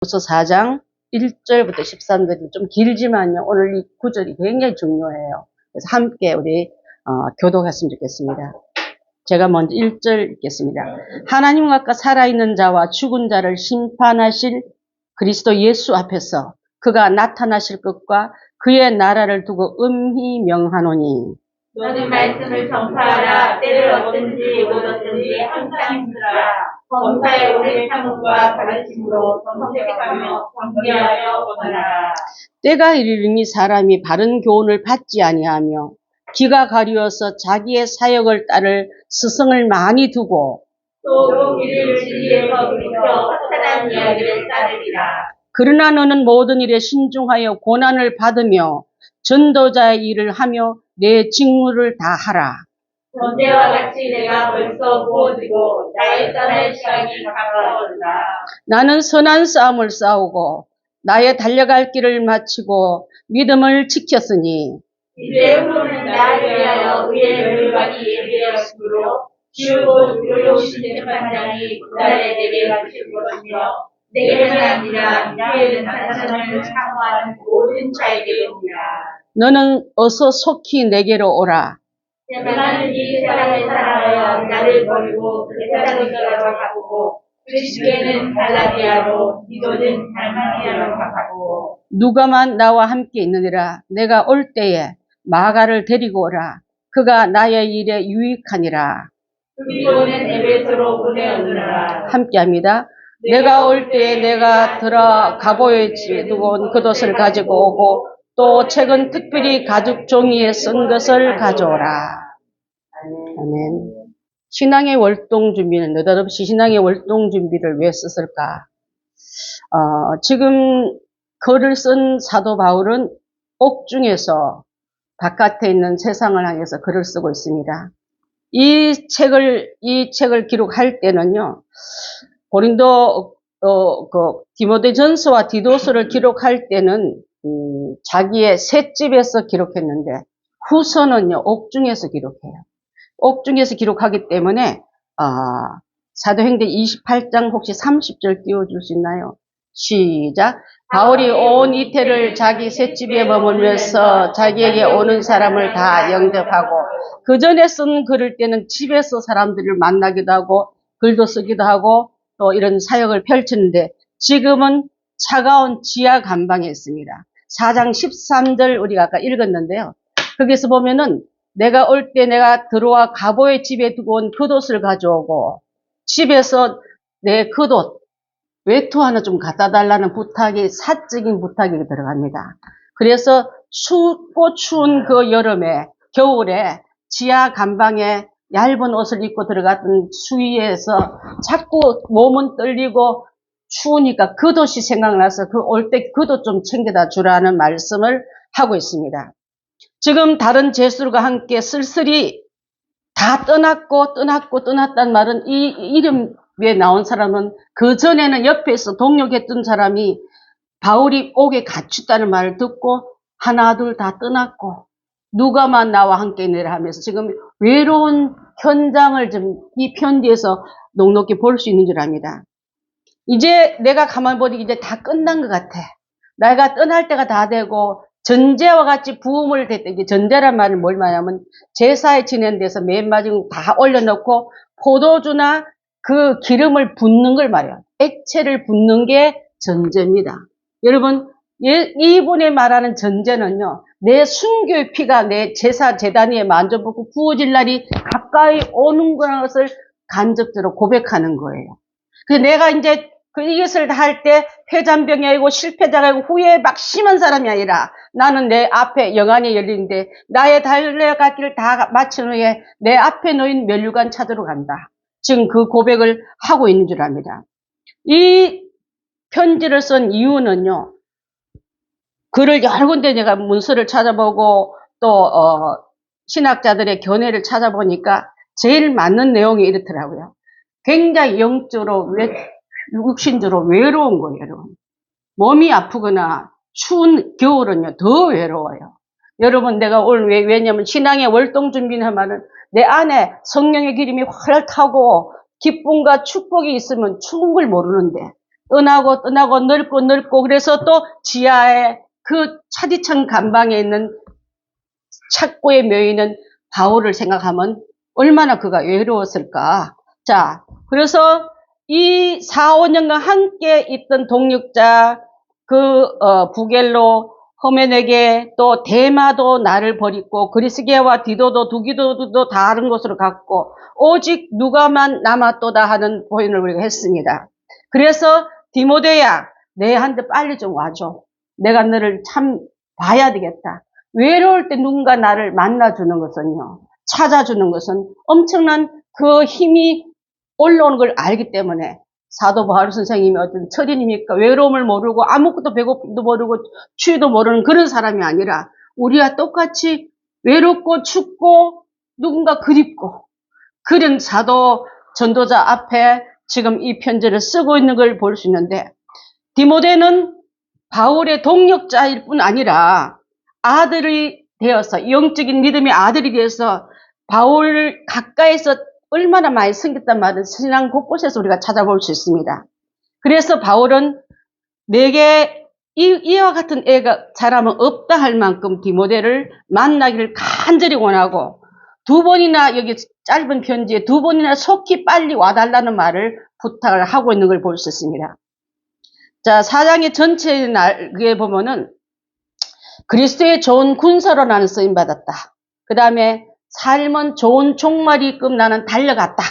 고린도서 4장 1절부터 13절이 좀 길지만요. 오늘 이 구절이 굉장히 중요해요. 그래서 함께 우리 교독했으면 좋겠습니다. 제가 먼저 1절 읽겠습니다. 하나님과 아까 살아있는 자와 죽은 자를 심판하실 그리스도 예수 앞에서 그가 나타나실 것과 그의 나라를 두고 음히 명하노니 너는 말씀을 전파하라. 때를 얻든지 못 얻든지 항상 힘들어라. 범사에 오래 참음과 가르침으로 정색하며 경계하여 원하라. 때가 이르리니 사람이 바른 교훈을 받지 아니하며 귀가 가리워서 자기의 사역을 따를 스승을 많이 두고 또 귀를 진리에서 비켜 사탄한 이야기를 따르리라. 그러나 너는 모든 일에 신중하여 고난을 받으며 전도자의 일을 하며 내 직무를 다하라. 전제와 같이 내가 벌써 부어지고 나의 떠날 시간이 가까웠다. 나는 선한 싸움을 싸우고 나의 달려갈 길을 마치고 믿음을 지켰으니 이제 후로는 나를 위하여 의의 멸관이 예비되었으므로 지우고 의로우신 재판장이 그날에 내게 가르칠 것이며 내게는 아니라 나에는 나타나는 사모하는 모든 자에게로니라. 너는 어서 속히 내게로 오라. 나는 이 세상에 살아가야 나를 버리고 그 세상을 가고 그리스도는 갈라디아로 디도는 달마니아로 가고 누가만 나와 함께 있느니라. 내가 올 때에 마가를 데리고 오라. 그가 나의 일에 유익하니라. 그리고는 에베소로 보내어느라. 함께합니다. 내가 올 때에 내가 가보에 두고 그것을 가지고 오고 또 책은 특별히 가죽 종이에 쓴 것을 가져오라. 아멘. 신앙의 월동 준비는 느닷없이 신앙의 월동 준비를 왜 썼을까? 지금 글을 쓴 사도 바울은 옥중에서 바깥에 있는 세상을 향해서 글을 쓰고 있습니다. 이 책을 기록할 때는요, 고린도, 디모데전서와 디도서를 기록할 때는, 자기의 셋집에서 기록했는데, 후서는요, 옥중에서 기록해요. 옥중에서 기록하기 때문에, 사도행전 28장 혹시 30절 띄워줄 수 있나요? 시작. 바울이 온 이태를 자기 셋집에 머물면서 자기에게 오는 사람을 다 영접하고 그 전에 쓴 글을 때는 집에서 사람들을 만나기도 하고 글도 쓰기도 하고 또 이런 사역을 펼치는데 지금은 차가운 지하 감방에 있습니다. 4장 13절 우리가 아까 읽었는데요. 거기서 보면은 내가 올 때 내가 들어와 가보의 집에 두고 온 겉옷을 가져오고 집에서 내 겉옷 외투 하나 좀 갖다 달라는 부탁이 사적인 부탁이 들어갑니다. 그래서 춥고 추운 그 여름에 겨울에 지하 감방에 얇은 옷을 입고 들어갔던 추위에서 자꾸 몸은 떨리고 추우니까 겉옷이 생각나서 그 올 때 겉옷 좀 챙겨다 주라는 말씀을 하고 있습니다. 지금 다른 제수들과 함께 쓸쓸히 다 떠났다는 말은 이 이름에 나온 사람은 그 전에는 옆에서 동역했던 사람이 바울이 옥에 갇혔다는 말을 듣고 하나 둘 다 떠났고 누가만 나와 함께 있느라 하면서 지금 외로운 현장을 좀 이 편지에서 넉넉히 볼 수 있는 줄 압니다. 이제 내가 가만 보니 이제 다 끝난 것 같아. 내가 떠날 때가 다 되고 전제와 같이 부음을 됐다. 이게 전제란 말은 뭘 말하냐면 제사에 지낸 데서 맨 마지막 다 올려놓고 포도주나 그 기름을 붓는 걸 말해요. 액체를 붓는 게 전제입니다. 여러분, 이분이 말하는 전제는요, 내 순교의 피가 내 제사 제단 위에 만져보고 구워질 날이 가까이 오는 것을 간접적으로 고백하는 거예요. 그래서 내가 이제 이것을 다 할 때 패잔병이 아니고 실패자가 아니고 후회에 막 심한 사람이 아니라 나는 내 앞에 영안이 열리는데 나의 달려갈 길을 다 마친 후에 내 앞에 놓인 면류관 찾으러 간다. 지금 그 고백을 하고 있는 줄 압니다. 이 편지를 쓴 이유는요. 글을 여러 군데 내가 문서를 찾아보고 또 신학자들의 견해를 찾아보니까 제일 맞는 내용이 이렇더라고요. 굉장히 영적으로 육신적으로 외로운 거예요, 여러분. 몸이 아프거나 추운 겨울은요, 더 외로워요. 여러분, 내가 오늘 왜냐면 신앙의 월동 준비는 말은 내 안에 성령의 기름이 활 타고 기쁨과 축복이 있으면 추운 걸 모르는데 떠나고 넓고 그래서 또 지하에 그 차디찬 감방에 있는 착고에 묘있는 바울을 생각하면 얼마나 그가 외로웠을까. 자, 그래서 이 4, 5년간 함께 있던 동역자 부겔로 호메네게 또 데마도 나를 버리고 그리스게와 디도도 두기도도 다른 곳으로 갔고 오직 누가만 남았도다 하는 표현을 우리가 했습니다. 그래서 디모데야 내한테 빨리 좀 와줘. 내가 너를 참 봐야 되겠다. 외로울 때 누군가 나를 만나주는 것은요, 찾아주는 것은 엄청난 그 힘이 올라오는 걸 알기 때문에 사도 바울 선생님이 어떤 철인입니까? 외로움을 모르고 아무것도 배고픔도 모르고 추위도 모르는 그런 사람이 아니라 우리와 똑같이 외롭고 춥고 누군가 그립고 그런 사도 전도자 앞에 지금 이 편지를 쓰고 있는 걸 볼 수 있는데 디모데는 바울의 동역자일 뿐 아니라 아들이 되어서 영적인 믿음의 아들이 되어서 바울을 가까이서 얼마나 많이 섬겼단 말은 신앙 곳곳에서 우리가 찾아볼 수 있습니다. 그래서 바울은 내게 이와 같은 애가 사람은 없다 할 만큼 디모데를 만나기를 간절히 원하고 2번이나 여기 짧은 편지에 2번이나 속히 빨리 와달라는 말을 부탁을 하고 있는 걸 볼 수 있습니다. 자, 4장의 전체에 그에 보면은 그리스도의 좋은 군사로나는 쓰임 받았다. 그 다음에 삶은 좋은 종말이끔 나는 달려갔다.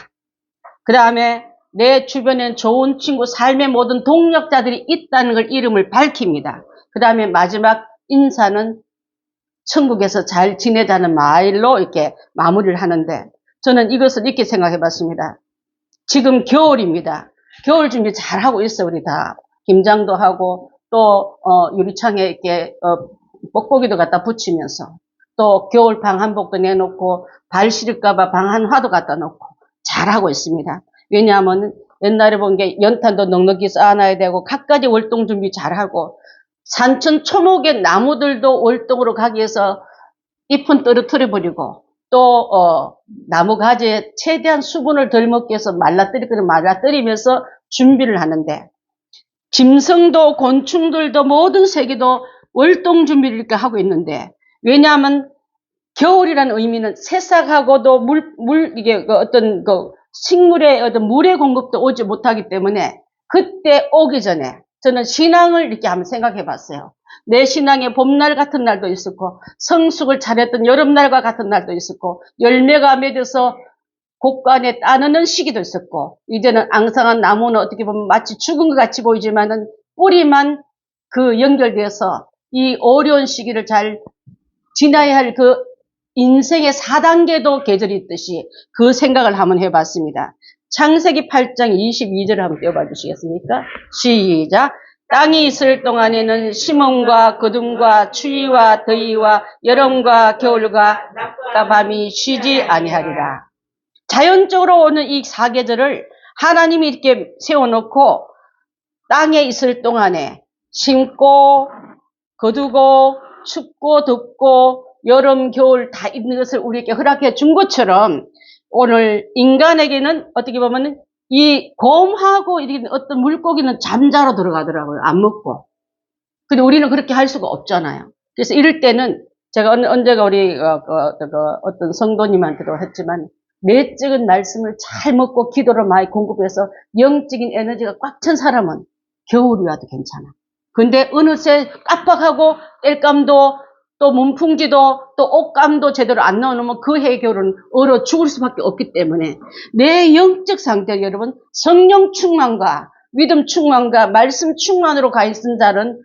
그 다음에 내 주변엔 좋은 친구, 삶의 모든 동력자들이 있다는 걸 이름을 밝힙니다. 그 다음에 마지막 인사는 천국에서 잘 지내자는 말로 이렇게 마무리를 하는데 저는 이것을 이렇게 생각해 봤습니다. 지금 겨울입니다. 겨울 준비 잘 하고 있어, 우리 다. 김장도 하고, 또, 유리창에 이렇게, 뽁뽁이도 갖다 붙이면서, 또 겨울 방 한복도 내놓고, 발 시릴까봐 방 한화도 갖다 놓고, 잘 하고 있습니다. 왜냐하면 옛날에 본 게 연탄도 넉넉히 쌓아놔야 되고, 갖가지 월동 준비 잘 하고, 산천 초목의 나무들도 월동으로 가기 위해서 잎은 떨어뜨려버리고, 또 나무 가지에 최대한 수분을 덜 먹기 위해서 말라뜨리면서 준비를 하는데 짐승도 곤충들도 모든 세계도 월동 준비를 이렇게 하고 있는데 왜냐하면 겨울이라는 의미는 새싹하고도 이게 어떤 식물의 어떤 물의 공급도 오지 못하기 때문에 그때 오기 전에 저는 신앙을 이렇게 한번 생각해 봤어요. 내 신앙의 봄날 같은 날도 있었고 성숙을 잘했던 여름날과 같은 날도 있었고 열매가 맺어서 곡간에 따르는 시기도 있었고 이제는 앙상한 나무는 어떻게 보면 마치 죽은 것 같이 보이지만은 뿌리만 연결되어서 이 어려운 시기를 잘 지나야 할 인생의 4단계도 계절이 있듯이 그 생각을 한번 해봤습니다. 창세기 8장 22절을 한번 띄워봐 주시겠습니까? 시작. 땅이 있을 동안에는 심음과 거둠과 추위와 더위와 여름과 겨울과 낮과 밤이 쉬지 아니하리라. 자연적으로 오는 이 4계절을 하나님이 이렇게 세워놓고 땅에 있을 동안에 심고 거두고 춥고 덥고 여름 겨울 다 있는 것을 우리에게 허락해 준 것처럼 오늘 인간에게는 어떻게 보면 이 곰하고 이렇게 어떤 물고기는 잠자러 들어가더라고요. 안 먹고. 근데 우리는 그렇게 할 수가 없잖아요. 그래서 이럴 때는 제가 언제가 우리 어떤 성도님한테도 했지만 내적인 말씀을 잘 먹고 기도를 많이 공급해서 영적인 에너지가 꽉 찬 사람은 겨울이 와도 괜찮아. 근데 어느새 깜빡하고 땔감도 또 문풍지도 또 옷감도 제대로 안 넣어놓으면 그 해의 겨울은 얼어 죽을 수밖에 없기 때문에 내 영적 상태 여러분 성령 충만과 믿음 충만과 말씀 충만으로 가 있는 자는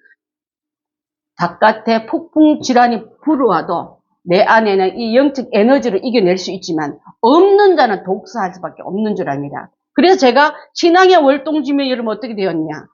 바깥에 폭풍 질환이 불어와도 내 안에는 이 영적 에너지를 이겨낼 수 있지만 없는 자는 독사할 수밖에 없는 줄 압니다. 그래서 제가 신앙의 월동지면 여러분 어떻게 되었냐.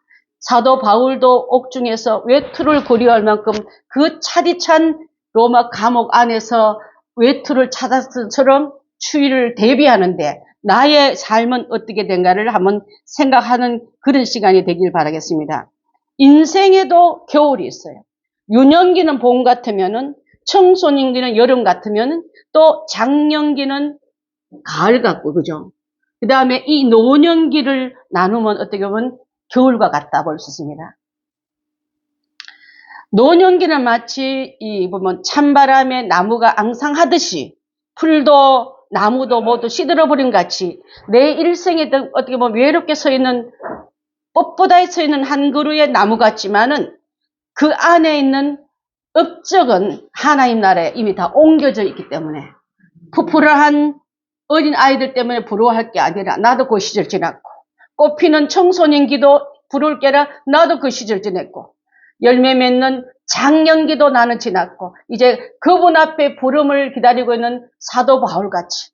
사도 바울도 옥중에서 외투를 고려할 만큼 그 차디찬 로마 감옥 안에서 외투를 찾았을 것처럼 추위를 대비하는데 나의 삶은 어떻게 된가를 한번 생각하는 그런 시간이 되길 바라겠습니다. 인생에도 겨울이 있어요. 유년기는 봄 같으면은 청소년기는 여름 같으면은 또 장년기는 가을 같고 그죠? 그 다음에 이 노년기를 나누면 어떻게 보면 겨울과 같다 볼 수 있습니다. 노년기는 마치 보면 찬바람에 나무가 앙상하듯이 풀도 나무도 모두 시들어버린 같이 내 일생에 어떻게 보면 외롭게 서 있는 뻣뻣하게 서 있는 한 그루의 나무 같지만은 그 안에 있는 업적은 하나님 나라에 이미 다 옮겨져 있기 때문에 푸푸러한 어린 아이들 때문에 부러워할 게 아니라 나도 그 시절 지났고 꽃피는 청소년기도 부러울 게 아니라 나도 그 시절 지냈고 열매 맺는 장년기도 나는 지났고 이제 그분 앞에 부름을 기다리고 있는 사도 바울같이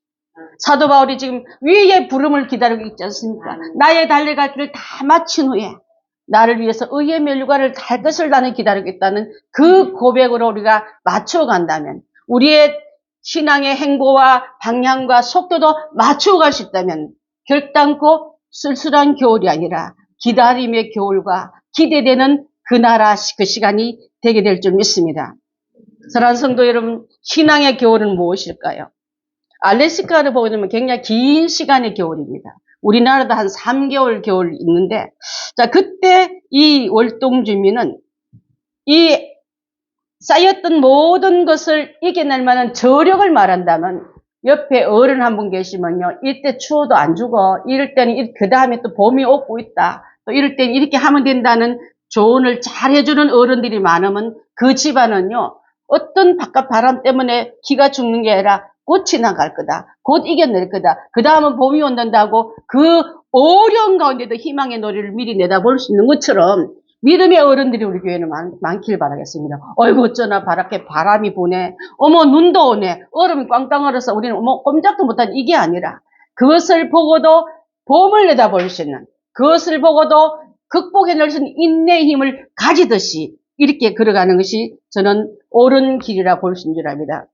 사도 바울이 지금 위에 부름을 기다리고 있지 않습니까? 나의 달려갈 길을 다 마친 후에 나를 위해서 의의 멸류관을 달 것을 나는 기다리고 있다는 그 고백으로 우리가 맞추어 간다면 우리의 신앙의 행보와 방향과 속도도 맞추어 갈 수 있다면 결단코 쓸쓸한 겨울이 아니라 기다림의 겨울과 기대되는 그 나라 그 시간이 되게 될 줄 믿습니다. 사랑하는 성도 여러분, 신앙의 겨울은 무엇일까요? 알래스카를 보게 되면 굉장히 긴 시간의 겨울입니다. 우리나라도 한 3개월 겨울 있는데, 자, 그때 이 월동 주민은 이 쌓였던 모든 것을 이겨낼 만한 저력을 말한다면 옆에 어른 한 분 계시면요, 이때 추워도 안 죽어. 이럴 때는 그 다음에 또 봄이 오고 있다. 또 이럴 때는 이렇게 하면 된다는 조언을 잘 해주는 어른들이 많으면 그 집안은요, 어떤 바깥 바람 때문에 기가 죽는 게 아니라 곧 지나갈 거다. 곧 이겨낼 거다. 그 다음은 봄이 온다고 그 어려운 가운데도 희망의 노래를 미리 내다볼 수 있는 것처럼 믿음의 어른들이 우리 교회는 많길 바라겠습니다. 어이구 어쩌나 바랗게 바람이 부네. 어머 눈도 오네. 얼음이 꽝꽝 얼어서 우리는 어머 꼼짝도 못한 이게 아니라 그것을 보고도 봄을 내다볼 수 있는 그것을 보고도 극복해낼 수 있는 인내의 힘을 가지듯이 이렇게 걸어가는 것이 저는 옳은 길이라 볼 수 있는 줄 압니다.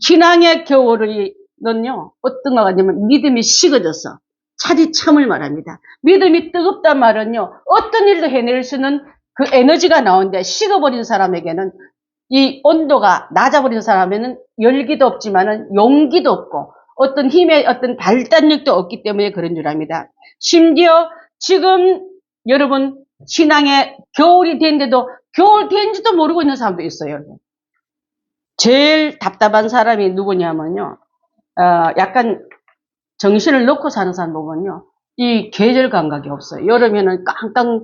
신앙의 겨울은요 어떤 거 같냐면 믿음이 식어져서 차디참을 말합니다. 믿음이 뜨겁단 말은요 어떤 일도 해낼 수 있는 그 에너지가 나오는데 식어버린 사람에게는 이 온도가 낮아버린 사람에는 열기도 없지만은 용기도 없고 어떤 힘의 어떤 발단력도 없기 때문에 그런 줄 압니다. 심지어 지금 여러분 신앙의 겨울이 됐는데도 겨울 된지도 모르고 있는 사람도 있어요. 여러분. 제일 답답한 사람이 누구냐면요. 약간 정신을 놓고 사는 사람 보면요. 이 계절 감각이 없어요. 여름에는 깡깡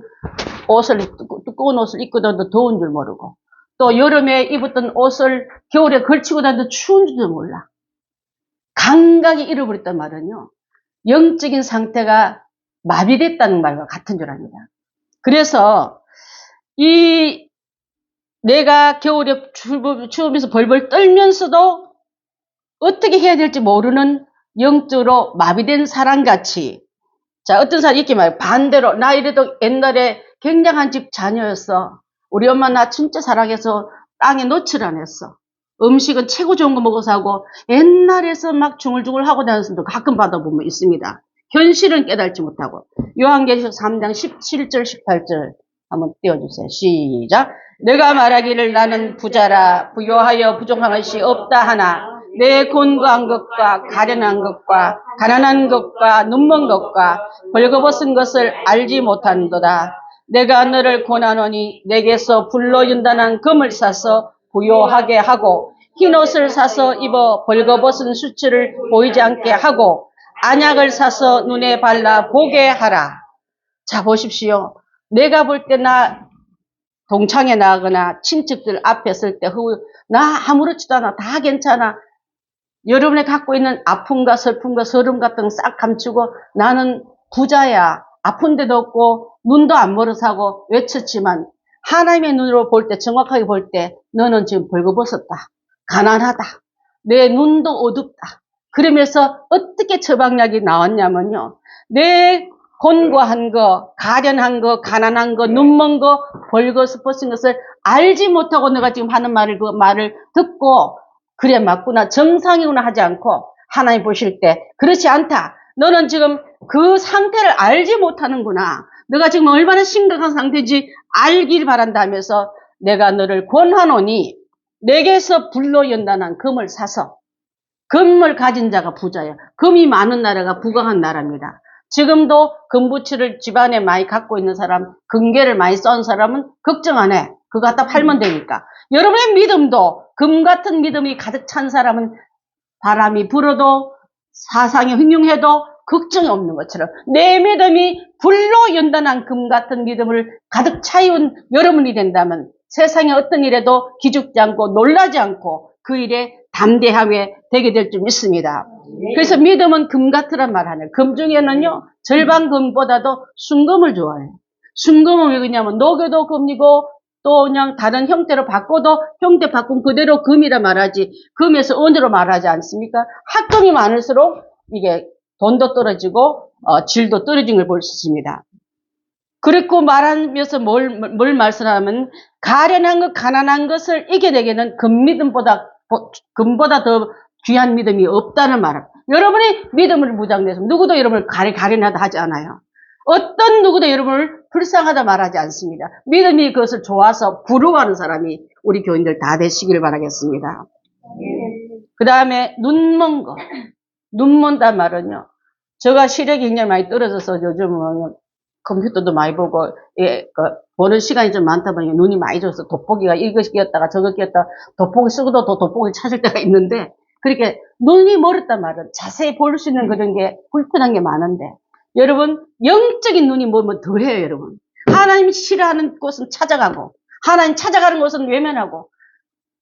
두꺼운 옷을 입고 다녀도 더운 줄 모르고 또 여름에 입었던 옷을 겨울에 걸치고 다녀도 추운 줄도 몰라. 감각이 잃어버렸단 말은요. 영적인 상태가 마비됐다는 말과 같은 줄 압니다. 그래서 내가 겨울에 추우면서 벌벌 떨면서도 어떻게 해야 될지 모르는 영적으로 마비된 사람같이 자 어떤 사람이 이렇게 말해요. 반대로 나 이래도 옛날에 굉장한 집 자녀였어. 우리 엄마 나 진짜 사랑해서 땅에 노출 안 했어. 음식은 최고 좋은 거 먹어서 하고 옛날에서 막 중얼중얼 하고 다니는 사람도 가끔 받아보면 있습니다. 현실은 깨달지 못하고 요한계시록 3장 17절 18절 한번 띄워주세요. 시작. 내가 말하기를 나는 부자라 부요하여 부족한 것이 없다 하나 내 곤고한 것과 가련한 것과 가난한 것과 눈먼 것과 벌거벗은 것을 알지 못한도다. 내가 너를 권하노니 내게서 불로 연단한 금을 사서 부요하게 하고 흰옷을 사서 입어 벌거벗은 수치를 보이지 않게 하고 안약을 사서 눈에 발라 보게 하라. 자 보십시오. 내가 볼 때 나 동창회 나가거나 친척들 앞에 설 때 나 아무렇지도 않아. 다 괜찮아. 여러분이 갖고 있는 아픔과 슬픔과 서름 같은 거 싹 감추고 나는 부자야. 아픈 데도 없고 눈도 안 멀어서 하고 외쳤지만 하나님의 눈으로 볼 때 정확하게 볼 때 너는 지금 벌거벗었다. 가난하다. 내 눈도 어둡다. 그러면서 어떻게 처방약이 나왔냐면요. 내 곤고한 거, 가련한 거, 가난한 거, 눈먼 거, 벌거벗은 것을 알지 못하고 내가 지금 하는 그 말을 듣고 그래 맞구나 정상이구나 하지 않고 하나님 보실 때 그렇지 않다. 너는 지금 그 상태를 알지 못하는구나. 너가 지금 얼마나 심각한 상태인지 알길 바란다 하면서 내가 너를 권하노니 내게서 불로 연단한 금을 사서 금을 가진 자가 부자야. 금이 많은 나라가 부강한 나라입니다. 지금도 금부치를 집안에 많이 갖고 있는 사람, 금괴를 많이 써온 사람은 걱정 안 해. 그거 갖다 팔면 되니까. 여러분의 믿음도, 금 같은 믿음이 가득 찬 사람은 바람이 불어도 사상이 흉흉해도 걱정이 없는 것처럼 내 믿음이 불로 연단한 금 같은 믿음을 가득 차이운 여러분이 된다면 세상의 어떤 일에도 기죽지 않고 놀라지 않고 그 일에 담대하게 되게 될 줄 믿습니다. 그래서 믿음은 금 같으란 말 하네요. 금 중에는요, 절반 금보다도 순금을 좋아해요. 순금은 왜 그러냐면 녹여도 금이고 또 그냥 다른 형태로 바꿔도 형태 바꾼 그대로 금이라 말하지 금에서 은으로 말하지 않습니까? 합금이 많을수록 이게 돈도 떨어지고 질도 떨어진 걸 볼 수 있습니다. 그렇고 말하면서 뭘 말씀하면 가련한 것, 가난한 것을 이겨내기는 금보다 더 귀한 믿음이 없다는 말을. 여러분이 믿음을 무장해서 누구도 여러분을 가련하다 하지 않아요. 어떤 누구도 여러분을 불쌍하다 말하지 않습니다. 믿음이 그것을 좋아서 부러워하는 사람이 우리 교인들 다 되시길 바라겠습니다. 그 다음에 눈먼 거. 눈먼다 말은요. 제가 시력이 굉장히 많이 떨어져서 요즘은 컴퓨터도 많이 보고 보는 시간이 좀 많다 보니까 눈이 많이 져서 돋보기가 이것이 끼었다가 저것 끼었다가 돋보기 쓰고도 더 돋보기 찾을 때가 있는데 그렇게 눈이 멀었단 말은 자세히 볼 수 있는 그런 게 불편한 게 많은데 여러분 영적인 눈이 뭐면 더해요 여러분. 하나님이 싫어하는 곳은 찾아가고 하나님 찾아가는 곳은 외면하고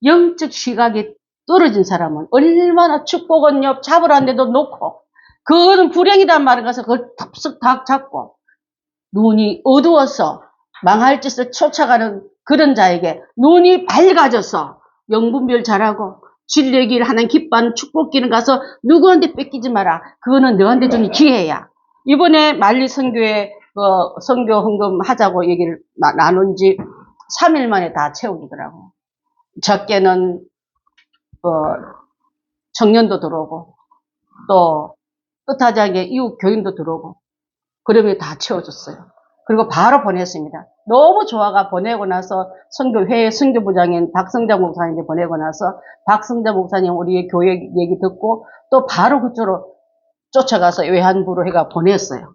영적 시각이 떨어진 사람은 얼마나 축복은요 잡으라는데도 놓고 그거는 불행이란 말을 가서 그걸 덥석 다 잡고 눈이 어두워서 망할 짓을 쫓아가는 그런 자에게 눈이 밝아져서 영분별 잘하고 진리의 길 하나님 기뻐하는 축복길은 가서 누구한테 뺏기지 마라. 그거는 너한테 주는 기회야. 이번에 만리 선교에 선교 헌금 하자고 얘기를 나눈 지 3일 만에 다 채우더라고. 적게는 청년도 들어오고 또 뜻하지 않게 이웃 교인도 들어오고 그러면 다 채워줬어요. 그리고 바로 보냈습니다. 너무 좋아가 보내고 나서 선교회 선교부장인 박성자 목사님께 보내고 나서 박성자 목사님 우리 교회 얘기 듣고 또 바로 그쪽으로 쫓아가서 외환부로 해가 보냈어요.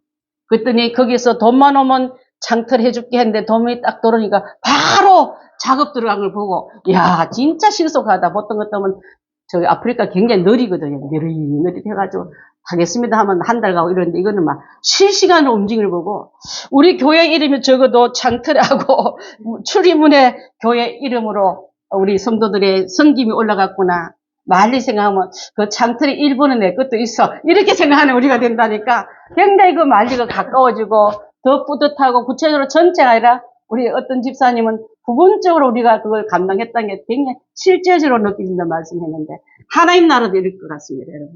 그랬더니 거기서 돈만 오면 창틀 해줄게 했는데 돈이 딱 들어오니까 바로 작업 들어간 걸 보고 야 진짜 신속하다. 보통 같으면 저기 아프리카 굉장히 느리거든요. 느릿 해가지고 하겠습니다 하면 한 달 가고 이러는데 이거는 막 실시간으로 움직임을 보고 우리 교회 이름이 적어도 창틀하고 출입문에 교회 이름으로 우리 성도들의 성김이 올라갔구나. 말리 생각하면 그 창틀의 일부는 내 것도 있어. 이렇게 생각하는 우리가 된다니까 굉장히 그 말리가 가까워지고 더 뿌듯하고 구체적으로 전체가 아니라 우리 어떤 집사님은 부분적으로 우리가 그걸 감당했다는 게 굉장히 실제적으로 느껴진다는 말씀했는데 하나님 나라도 이럴 것 같습니다, 여러분.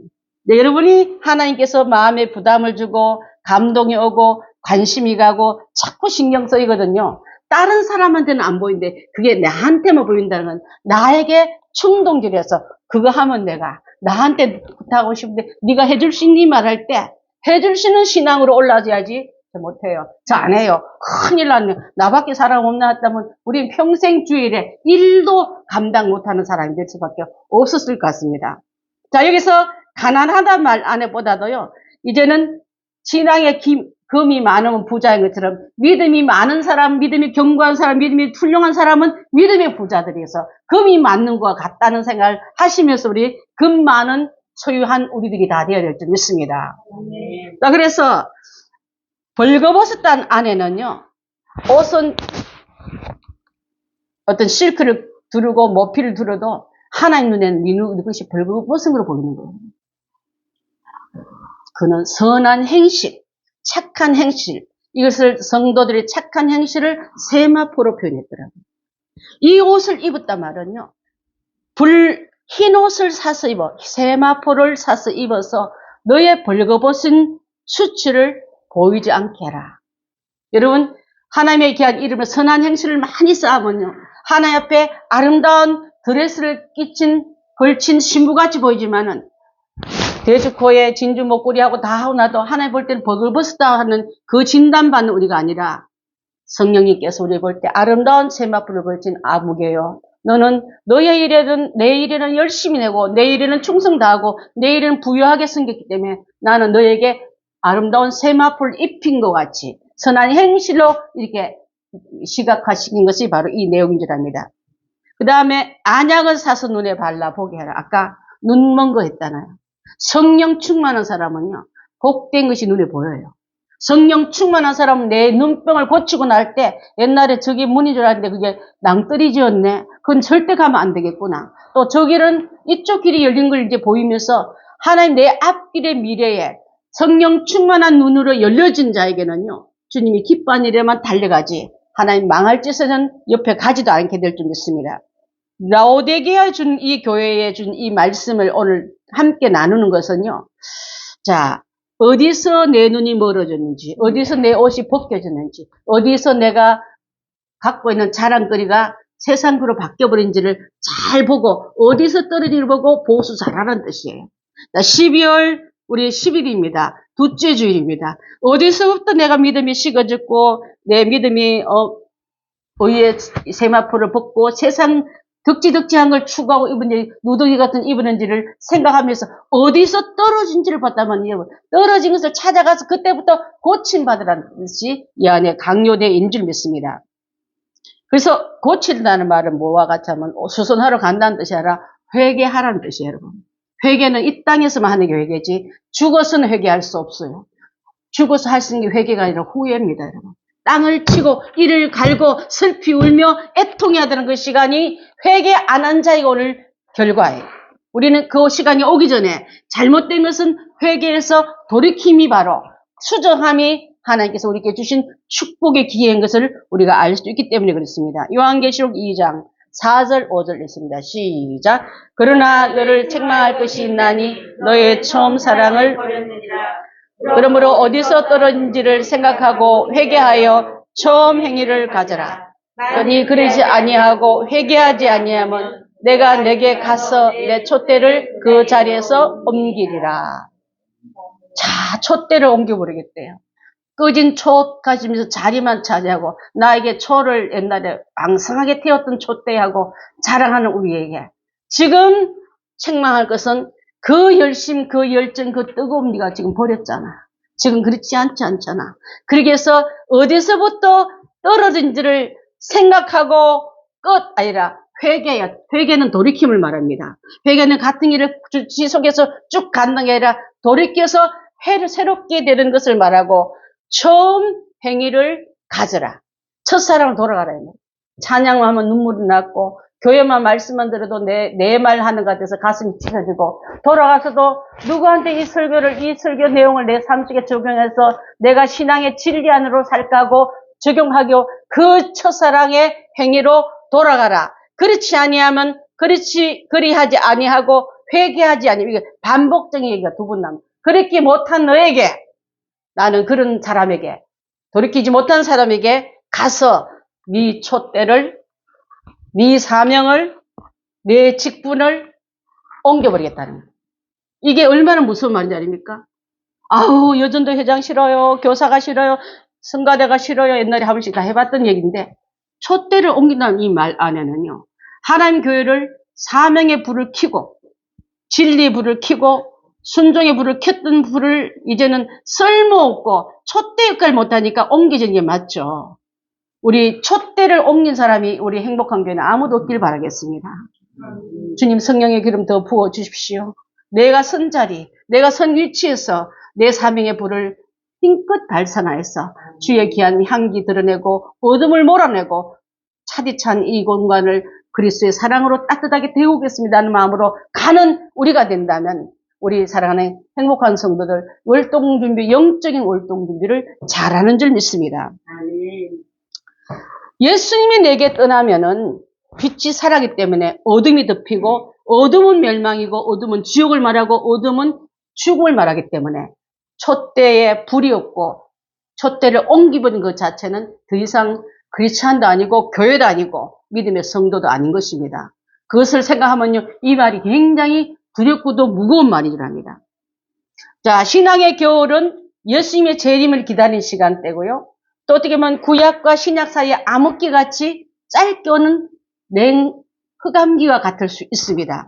네, 여러분이 하나님께서 마음에 부담을 주고 감동이 오고 관심이 가고 자꾸 신경 쓰이거든요. 다른 사람한테는 안 보이는데 그게 나한테만 보인다는 건 나에게 충동질해서 그거 하면 내가 나한테 부탁하고 싶은데 네가 해줄 수 있니 말할 때 해줄 수 있는 신앙으로 올라가야지 못해요. 저 안 해요. 큰일 났네. 나밖에 사람 없나 했다면 우리는 평생 주일에 일도 감당 못하는 사람이 될 수밖에 없었을 것 같습니다. 자 여기서 가난하다 말 안에보다도요. 이제는 신앙에 금이 많으면 부자인 것처럼 믿음이 많은 사람, 믿음이 견고한 사람, 믿음이 훌륭한 사람은 믿음의 부자들이어서 금이 많는 것과 같다는 생각을 하시면서 우리 금 많은 소유한 우리들이 다 되어야 될 줄 믿습니다. 자 그래서 벌거벗었단 안에는요. 옷은 어떤 실크를 두르고 모피를 두르도 하나님 눈에는 그것이 벌거벗은 걸로 보이는 거예요. 그는 선한 행실, 착한 행실, 이것을 성도들의 착한 행실을 세마포로 표현했더라고요. 이 옷을 입었단 말은요. 흰 옷을 사서 입어, 세마포를 사서 입어서 너의 벌거벗은 수치를 보이지 않게 해라. 여러분, 하나님의 귀한 이름을 선한 행실을 많이 쌓으면요. 하나님 앞에 아름다운 드레스를 걸친 신부같이 보이지만은 돼지코에 진주 목걸이하고 다 하고 나도 하나님 볼 때는 벌거벗었다 하는 그 진단받는 우리가 아니라 성령님께서 우리 볼 때 아름다운 세마포를 걸친 아무개요. 너는 너의 일에는 내 일에는 열심히 내고 내 일에는 충성 다하고 내 일에는 부유하게 섬겼기 때문에 나는 너에게 아름다운 세마포를 입힌 것 같이 선한 행실로 이렇게 시각화시킨 것이 바로 이 내용인 줄 압니다. 그 다음에 안약을 사서 눈에 발라보게 하라. 아까 눈 먼 거 했잖아요. 성령 충만한 사람은요, 복된 것이 눈에 보여요. 성령 충만한 사람은 내 눈병을 고치고 날 때 옛날에 저기 문인 줄 알았는데 그게 낭떠러지였네. 그건 절대 가면 안 되겠구나. 또 저 길은 이쪽 길이 열린 걸 이제 보이면서 하나님 내 앞길의 미래에 성령 충만한 눈으로 열려진 자에게는요, 주님이 기뻐한 일에만 달려가지 하나님 망할 짓에는 옆에 가지도 않게 될 줄 믿습니다. 라오디게아에 준 이 교회에 준 이 말씀을 오늘 함께 나누는 것은요. 자, 어디서 내 눈이 멀어졌는지, 어디서 내 옷이 벗겨졌는지, 어디서 내가 갖고 있는 자랑거리가 세상으로 바뀌어버린지를 잘 보고, 어디서 떨어지를 보고 보수 잘하라는 뜻이에요. 자, 12월 우리 10일입니다. 둘째 주일입니다. 어디서부터 내가 믿음이 식어졌고 내 믿음이 의의 세마포를 벗고 세상 덕지덕지한 걸 추구하고 입은지 누더기 같은 입었는지를 생각하면서 어디서 떨어진지를 봤다면 떨어진 것을 찾아가서 그때부터 고침받으라는 뜻이 이 안에 강요된 줄 믿습니다. 그래서 고친다는 말은 뭐와 같으면 수선하러 간다는 뜻이 아니라 회개하라는 뜻이에요, 여러분. 회개는 이 땅에서만 하는 게 회개지 죽어서는 회개할 수 없어요. 죽어서 할 수 있는 게 회개가 아니라 후회입니다, 여러분. 땅을 치고 이를 갈고 슬피 울며 애통해야 되는 그 시간이 회개 안 한 자의 오늘 결과예요. 우리는 그 시간이 오기 전에 잘못된 것은 회개해서 돌이킴이 바로 수정함이 하나님께서 우리에게 주신 축복의 기회인 것을 우리가 알 수 있기 때문에 그렇습니다. 요한계시록 2장 4절 5절 읽습니다. 시작. 그러나 너를 책망할 것이 있나니 너의 처음 사랑을 그러므로 어디서 떨어진지를 생각하고 회개하여 처음 행위를 가져라. 너니 그러지 아니하고 회개하지 아니하면 내가 내게 가서 내 촛대를 그 자리에서 옮기리라. 자, 촛대를 옮겨버리겠대요. 꺼진 촛 가지면서 자리만 차지하고 나에게 촛을 옛날에 왕성하게 태웠던 촛대하고 자랑하는 우리에게 지금 책망할 것은 그 열심, 그 열정, 그 뜨거움 네가 지금 버렸잖아. 지금 그렇지 않잖아. 그러기 위해서 어디서부터 떨어진지를 생각하고 끝 아니라 회개야. 회개는 돌이킴을 말합니다. 회개는 같은 일을 지속해서 쭉 가는 게 아니라 돌이켜서 회를 새롭게 되는 것을 말하고 처음 행위를 가져라. 첫사랑으로 돌아가라. 찬양만 하면 눈물이 났고 교회만 말씀만 들어도 내 말 하는 것 같아서 가슴이 찢어지고 돌아가서도 누구한테 이 설교 내용을 내 삶 속에 적용해서 내가 신앙의 진리 안으로 살까고 적용하고 그 첫사랑의 행위로 돌아가라. 그렇지 아니하면 그리하지 아니하고 회개하지 아니하면 이게 반복적인 얘기가 두 번 나옵니다. 그렇게 못한 너에게 나는 그런 사람에게 돌이키지 못한 사람에게 가서 네 촛대를 네 사명을 내 직분을 옮겨버리겠다는 거예요. 이게 얼마나 무서운 말인지 아닙니까? 아우 여전도 회장 싫어요. 교사가 싫어요. 성가대가 싫어요. 옛날에 한 번씩 다 해봤던 얘기인데 촛대를 옮긴다는 이 말 안에는요. 하나님 교회를 사명의 불을 켜고 진리의 불을 켜고 순종의 불을 켰던 불을 이제는 쓸모없고 촛대 역할을 못하니까 옮겨지는 게 맞죠. 우리 촛대를 옮긴 사람이 우리 행복한 교회는 아무도 없길 바라겠습니다. 주님 성령의 기름 더 부어주십시오. 내가 선 자리, 내가 선 위치에서 내 사명의 불을 힘껏 발산하여서 주의 귀한 향기 드러내고 어둠을 몰아내고 차디찬 이 공간을 그리스도의 사랑으로 따뜻하게 데우겠습니다 하는 마음으로 가는 우리가 된다면 우리 사랑하는 행복한 성도들 월동준비, 영적인 월동준비를 잘하는 줄 믿습니다. 예수님이 내게 떠나면은 빛이 사라기 때문에 어둠이 덮이고 어둠은 멸망이고 어둠은 지옥을 말하고 어둠은 죽음을 말하기 때문에 촛대에 불이 없고 촛대를 옮기버린 것 자체는 더 이상 크리스찬도 아니고 교회도 아니고 믿음의 성도도 아닌 것입니다. 그것을 생각하면요 이 말이 굉장히 두렵고도 무거운 말이랍니다. 자, 신앙의 겨울은 예수님의 재림을 기다리는 시간대고요. 또 어떻게 보면 구약과 신약 사이에 암흑기같이 짧게 오는 흑암기와 같을 수 있습니다.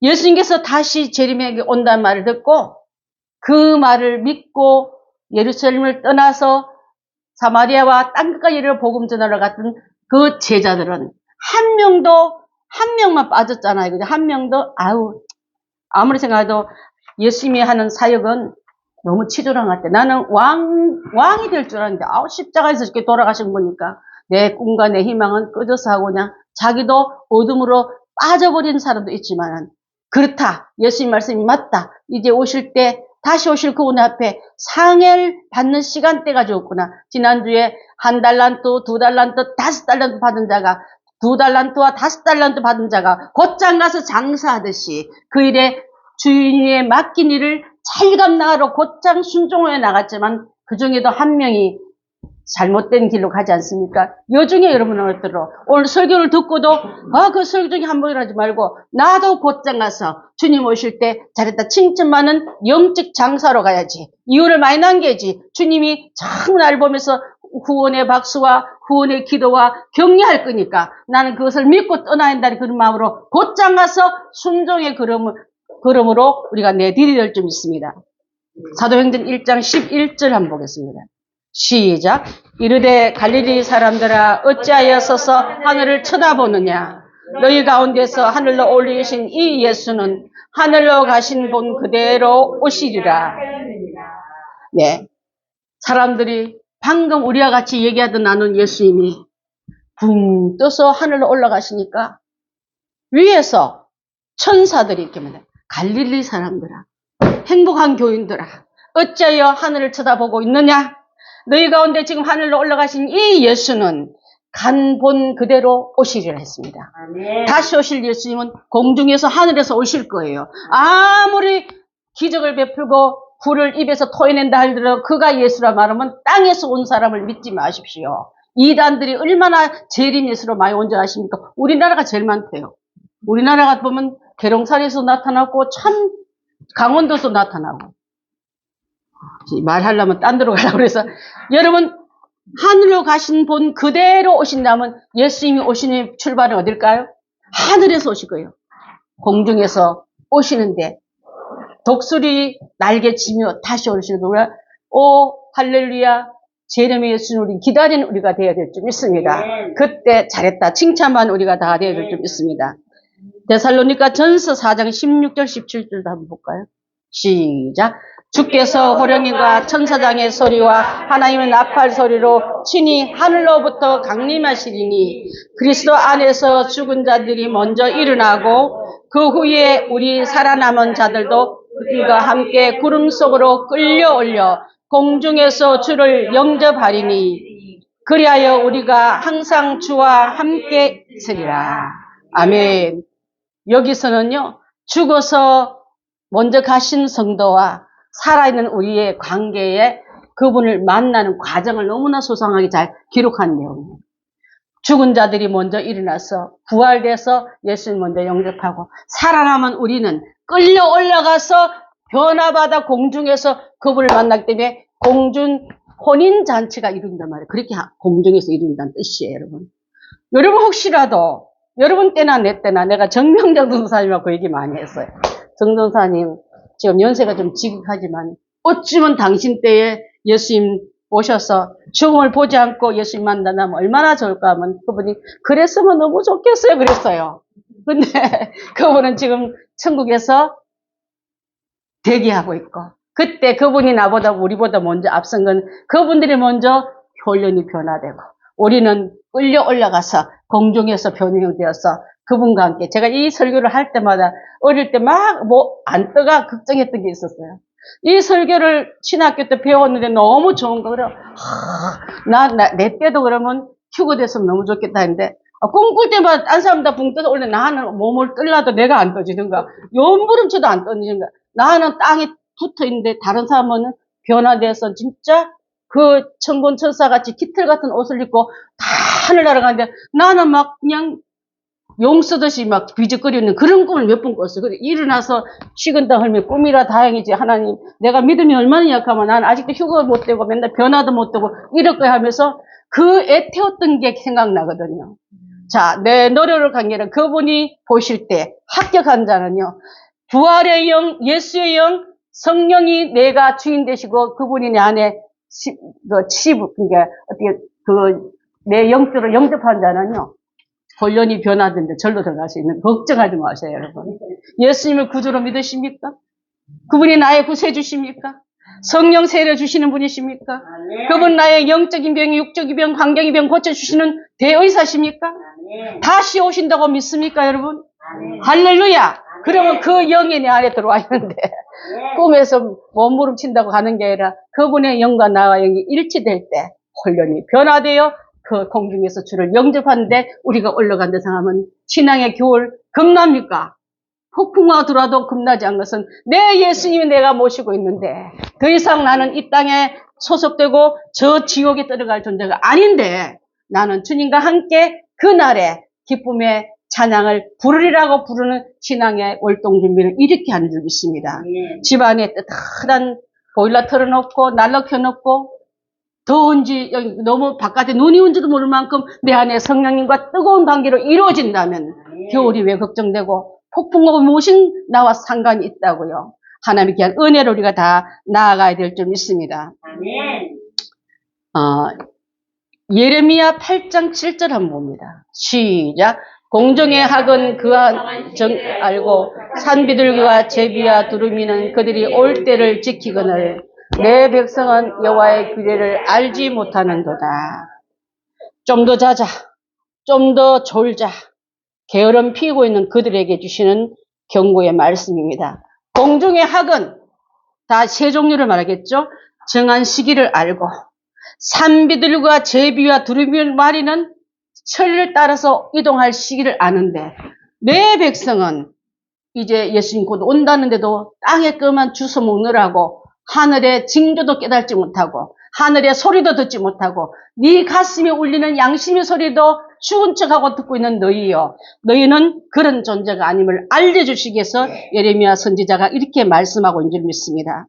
예수님께서 다시 재림에 온다는 말을 듣고 그 말을 믿고 예루살렘을 떠나서 사마리아와 땅끝까지 이르러 복음 전하러 갔던 그 제자들은 한 명만 빠졌잖아요. 근데 한 명도 아무리 생각해도 예수님이 하는 사역은 너무 치졸한 것 같아. 나는 왕이 될 줄 알았는데 십자가에서 이렇게 돌아가신 거 보니까 내 꿈과 내 희망은 꺼져서 하고 그냥 자기도 어둠으로 빠져버린 사람도 있지만 그렇다. 예수님 말씀이 맞다. 이제 오실 때 다시 오실 그분 앞에 상을 받는 시간대가 좋구나. 지난주에 1달란트, 2달란트, 5달란트 받은 자가 2달란트와 5달란트 받은 자가 곧장 가서 장사하듯이 그 일에 주인에 맡긴 일을 잘 감당하러 곧장 순종해 나갔지만 그 중에도 한 명이 잘못된 길로 가지 않습니까? 여중에 여러분은 어떠로 오늘 설교를 듣고도 그 설교 중에 한 번이라 하지 말고 나도 곧장 가서 주님 오실 때 잘했다 칭찬받는 영적 장사로 가야지. 이유를 많이 남겨야지. 주님이 참 날 보면서 후원의 박수와 후원의 기도와 격려할 거니까 나는 그것을 믿고 떠나야 한다는 그런 마음으로 곧장 가서 순종의 걸음으로 우리가 내디뎌야 될 점 있습니다. 사도행전 1장 11절 한번 보겠습니다. 시작. 이르되 갈릴리 사람들아 어찌하여 서서 하늘을 쳐다보느냐. 너희 가운데서 하늘로 올리신 이 예수는 하늘로 가신 분 그대로 오시리라. 네. 사람들이 방금 우리와 같이 얘기하던 나눈 예수님이 붕 떠서 하늘로 올라가시니까 위에서 천사들이 이렇게 말해요. 갈릴리 사람들아, 행복한 교인들아, 어찌하여 하늘을 쳐다보고 있느냐? 너희 가운데 지금 하늘로 올라가신 이 예수는 간 본 그대로 오시리라 했습니다. 아멘. 다시 오실 예수님은 공중에서 하늘에서 오실 거예요. 아무리 기적을 베풀고 불을 입에서 토해낸다 하더라도 그가 예수라 말하면 땅에서 온 사람을 믿지 마십시오. 이단들이 얼마나 재림 예수로 많이 온 줄 아십니까? 우리나라가 제일 많대요. 우리나라가 보면 계룡산에서 나타났고 참 강원도에서 나타나고 말하려면 딴 데로 가려고 그래서 여러분 하늘로 가신 분 그대로 오신다면 예수님이 오시는 출발은 어딜까요? 하늘에서 오실 거예요. 공중에서 오시는데 독수리 날개치며 다시 오시는 거라. 오 할렐루야 제рем의 예수는 우리 기다리는 우리가 되어야 될 줄 믿습니다. 그때 잘했다 칭찬만 우리가 다 되어야 될 줄 믿습니다. 데살로니가 전서 4장 16절 17절도 한번 볼까요? 시작. 주께서 호령이와 천사장의 소리와 하나님의 나팔 소리로 친히 하늘로부터 강림하시리니 그리스도 안에서 죽은 자들이 먼저 일어나고 그 후에 우리 살아남은 자들도 그들과 함께 구름 속으로 끌려올려 공중에서 주를 영접하리니 그리하여 우리가 항상 주와 함께 있으리라. 아멘. 여기서는요, 죽어서 먼저 가신 성도와 살아있는 우리의 관계에 그분을 만나는 과정을 너무나 소상하게 잘 기록한 내용입니다. 죽은 자들이 먼저 일어나서 부활돼서 예수님 먼저 영접하고 살아남은 우리는 끌려 올라가서 변화받아 공중에서 그분을 만나기 때문에 공중 혼인잔치가 이룬단 말이에요. 그렇게 공중에서 이룬다는 뜻이에요, 여러분. 여러분 혹시라도 여러분 때나 내 때나 내가 정명정 전도사님하고 그 얘기 많이 했어요. 정 전도사님 지금 연세가 좀 지극하지만 어쩌면 당신 때에 예수님 오셔서 죽음을 보지 않고 예수님 만나면 얼마나 좋을까 하면 그분이 그랬으면 너무 좋겠어요 그랬어요. 근데 그분은 지금 천국에서 대기하고 있고 그때 그분이 나보다 우리보다 먼저 앞선 건 그분들이 먼저 혈련이 변화되고 우리는 끌려 올라가서 공중에서 변형되어서 그분과 함께 제가 이 설교를 할 때마다 어릴 때 막 안 떠가 걱정했던 게 있었어요. 이 설교를 신학교 때 배웠는데 너무 좋은 거 그래. 내 때도 그러면 휴가 됐으면 너무 좋겠다 했는데 꿈꿀 때마다 딴 사람 다 붕 떠서 원래 나는 몸을 떨라도 내가 안 떠지는가 연부름쳐도 안 떠지는가 나는 땅에 붙어 있는데 다른 사람은 변화돼서 진짜 그 천군 천사같이 깃털 같은 옷을 입고 다 하늘 날아가는데 나는 막 그냥 용 쓰듯이 막 비적거리는 그런 꿈을 몇 번 꿨어요. 그래 일어나서 식은땀 흘며 꿈이라 다행이지 하나님 내가 믿음이 얼마나 약하면 나는 아직도 휴가 못 되고 맨날 변화도 못 되고 이럴 거야 하면서 그 애태웠던 게 생각나거든요. 자, 내 노력을 관계는 그분이 보실 때 합격한 자는요. 부활의 영, 예수의 영, 성령이 내가 주인 되시고 그분이 내 안에 그러니까 어떻게 내 영적으로 영접한 자는요, 혼련이 변화되는데 절로 들어갈 수 있는, 걱정하지 마세요, 여러분. 예수님을 구주로 믿으십니까? 그분이 나의 구세주십니까? 성령 세례 주시는 분이십니까? 그분 나의 영적인 병, 육적인 병, 환경의 병 고쳐주시는 대의사십니까? 다시 오신다고 믿습니까, 여러분? 할렐루야! 그러면 그 영이 내 안에 들어와 있는데, 꿈에서 몸부림친다고 하는 게 아니라 그분의 영과 나와 영이 일치될 때 혼련이 변화되어 그 공중에서 주를 영접하는데 우리가 올라간 데 상하면 신앙의 겨울 겁납니까? 폭풍우가 들어와도 겁나지 않는 것은 내 예수님이 내가 모시고 있는데 더 이상 나는 이 땅에 소속되고 저 지옥에 들어갈 존재가 아닌데 나는 주님과 함께 그날에 기쁨의 찬양을 부르리라고 부르는 신앙의 월동 준비를 이렇게 하는 줄 믿습니다. 집안에 뜨뜻한 보일러 틀어놓고 난로 켜놓고 더운지 너무 바깥에 눈이 온지도 모를 만큼 내 안에 성령님과 뜨거운 관계로 이루어진다면 겨울이 왜 걱정되고 폭풍우가 무엇이 나와 상관이 있다고요. 하나님의 귀한 은혜로 우리가 다 나아가야 될 줄 믿습니다. 예레미야 8장 7절 한번 봅니다. 시작. 공중의 학은 그와 정 알고 산비둘기와 제비와 두루미는 그들이 올 때를 지키거늘 내 백성은 여호와의 규례를 알지 못하는도다. 좀 더 자자, 좀 더 졸자. 게으름 피우고 있는 그들에게 주시는 경고의 말씀입니다. 공중의 학은 다 세 종류를 말하겠죠. 정한 시기를 알고 산비들과 제비와 두루미를 마리는 철을 따라서 이동할 시기를 아는데 내 백성은 이제 예수님 곧 온다는데도 땅에 것만 주워 먹느라고 하늘의 징조도 깨닫지 못하고 하늘의 소리도 듣지 못하고 네 가슴에 울리는 양심의 소리도 죽은 척하고 듣고 있는 너희요. 너희는 그런 존재가 아님을 알려주시기 위해서 예레미야 선지자가 이렇게 말씀하고 있는 줄 믿습니다.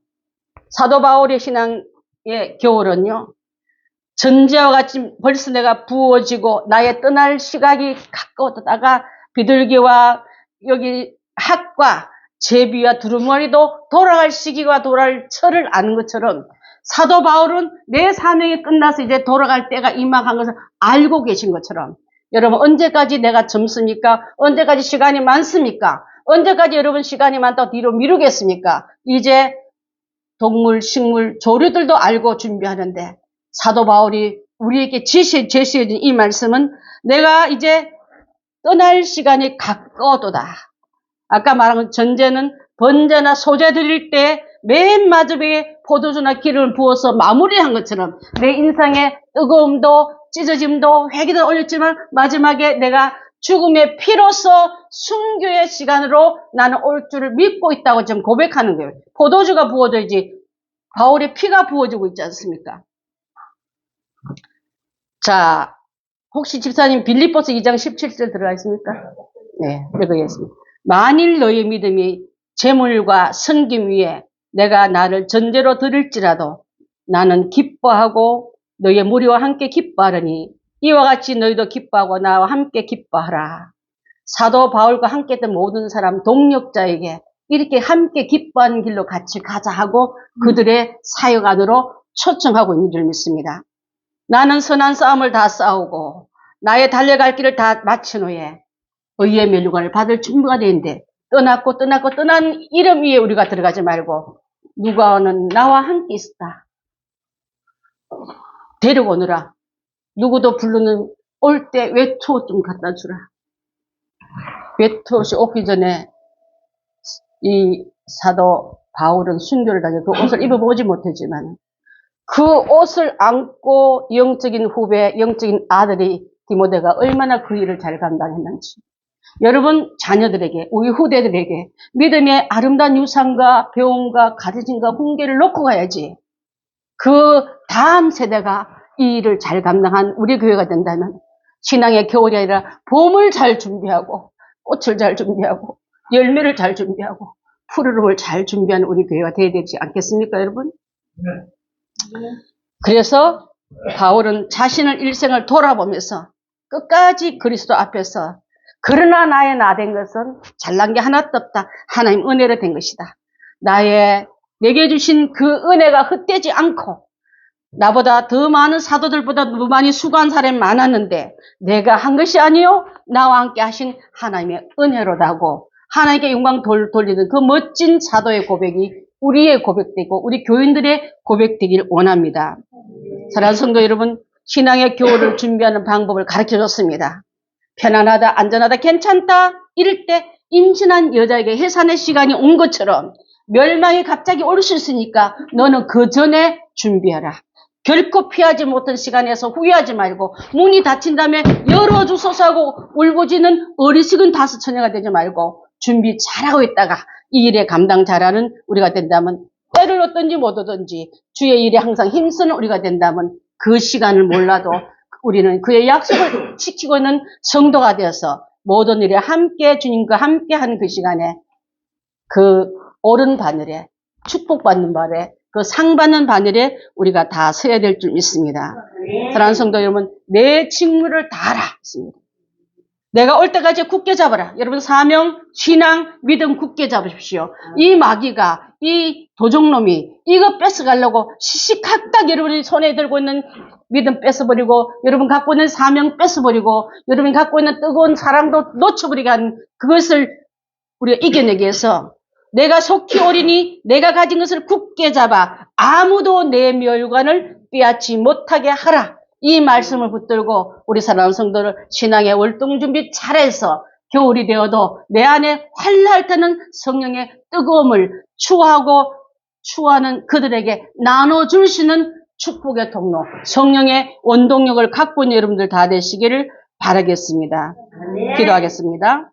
사도 바울의 신앙의 겨울은요. 전제와 같이 벌써 내가 부어지고 나의 떠날 시각이 가까워다가 비둘기와 여기 학과 제비와 두루마리도 돌아갈 시기와 돌아갈 철을 아는 것처럼 사도 바울은 내 사명이 끝나서 이제 돌아갈 때가 임박한 것을 알고 계신 것처럼 여러분 언제까지 내가 젊습니까? 언제까지 시간이 많습니까? 언제까지 여러분 시간이 많다고 뒤로 미루겠습니까? 이제 동물, 식물, 조류들도 알고 준비하는데 사도 바울이 우리에게 제시해준 이 말씀은 내가 이제 떠날 시간이 가까워도다. 아까 말한 전제는 번제나 소제 드릴 때 맨 마지막에 포도주나 기름을 부어서 마무리한 것처럼 내 인생의 뜨거움도 찢어짐도 회개도 올렸지만 마지막에 내가 죽음의 피로서 순교의 시간으로 나는 올 줄을 믿고 있다고 지금 고백하는 거예요. 포도주가 부어져야지 바울의 피가 부어지고 있지 않습니까? 자, 혹시 집사님 빌립보서 2장 17절 들어가 있습니까? 네, 읽어보겠습니다. 만일 너의 믿음이 재물과 섬김 위에 내가 나를 전제로 드릴지라도 나는 기뻐하고 너의 무리와 함께 기뻐하려니 이와 같이 너희도 기뻐하고 나와 함께 기뻐하라. 사도 바울과 함께 했던 모든 사람 동력자에게 이렇게 함께 기뻐하는 길로 같이 가자 하고 그들의 사역 안으로 초청하고 있는 줄 믿습니다. 나는 선한 싸움을 다 싸우고 나의 달려갈 길을 다 마친 후에 의의 멸류관을 받을 준비가 되는데 떠난 이름 위에 우리가 들어가지 말고 누가는 나와 함께 있었다. 데려오느라 누구도 부르는 올 때 외투 좀 갖다 주라. 외투 옷이 오기 전에 이 사도 바울은 순교를 당해 그 옷을 입어보지 못했지만 그 옷을 안고 영적인 후배, 영적인 아들이 디모데가 얼마나 그 일을 잘 감당했는지. 여러분 자녀들에게, 우리 후대들에게 믿음의 아름다운 유산과 배움과 가르침과 훈계를 놓고 가야지. 그 다음 세대가 이 일을 잘 감당한 우리 교회가 된다면 신앙의 겨울이 아니라 봄을 잘 준비하고 꽃을 잘 준비하고 열매를 잘 준비하고 푸르름을 잘 준비하는 우리 교회가 되어야 되지 않겠습니까, 여러분? 그래서 바울은 자신을 일생을 돌아보면서 끝까지 그리스도 앞에서 그러나 나의 나 된 것은 잘난 게 하나도 없다. 하나님 은혜로 된 것이다. 나의 내게 주신 그 은혜가 헛되지 않고 나보다 더 많은 사도들보다 더 많이 수고한 사람이 많았는데 내가 한 것이 아니요 나와 함께 하신 하나님의 은혜로다고 하나님께 영광 돌리는 그 멋진 사도의 고백이 우리의 고백되고 우리 교인들의 고백되길 원합니다. 사랑하는 성도 여러분, 신앙의 교훈을 준비하는 방법을 가르쳐줬습니다. 편안하다, 안전하다, 괜찮다 이럴 때 임신한 여자에게 해산의 시간이 온 것처럼 멸망이 갑자기 올 수 있으니까 너는 그 전에 준비해라. 결코 피하지 못한 시간에서 후회하지 말고 문이 닫힌 다음에 열어주소서 하고 울부짖는 어리석은 다섯 처녀가 되지 말고 준비 잘하고 있다가 이 일에 감당 잘하는 우리가 된다면 때를 얻든지 못 얻든지 주의 일에 항상 힘쓰는 우리가 된다면 그 시간을 몰라도 우리는 그의 약속을 지키고 있는 성도가 되어서 모든 일에 함께 주님과 함께 하는 그 시간에 그 오른 바늘에 축복받는 바늘에 그 상 받는 바늘에 우리가 다 서야 될 줄 믿습니다. 사랑하는 성도 여러분, 내 직무를 다하라 했습니다. 내가 올 때까지 굳게 잡아라. 여러분 사명, 신앙, 믿음 굳게 잡으십시오. 이 마귀가 이 도적놈이 이거 뺏어가려고 시시각각 여러분이 손에 들고 있는 믿음 뺏어버리고 여러분 갖고 있는 사명 뺏어버리고 여러분이 갖고 있는 뜨거운 사랑도 놓쳐버리게 한 그것을 우리가 이겨내기 위해서 내가 속히 오리니 내가 가진 것을 굳게 잡아 아무도 내 멸관을 빼앗지 못하게 하라. 이 말씀을 붙들고 우리 사랑하는 성도를 신앙의 월동 준비 잘해서 겨울이 되어도 내 안에 활날 타는 성령의 뜨거움을 추구하는 그들에게 나눠줄 수 있는 축복의 통로, 성령의 원동력을 갖고 있는 여러분들 다 되시기를 바라겠습니다. 기도하겠습니다.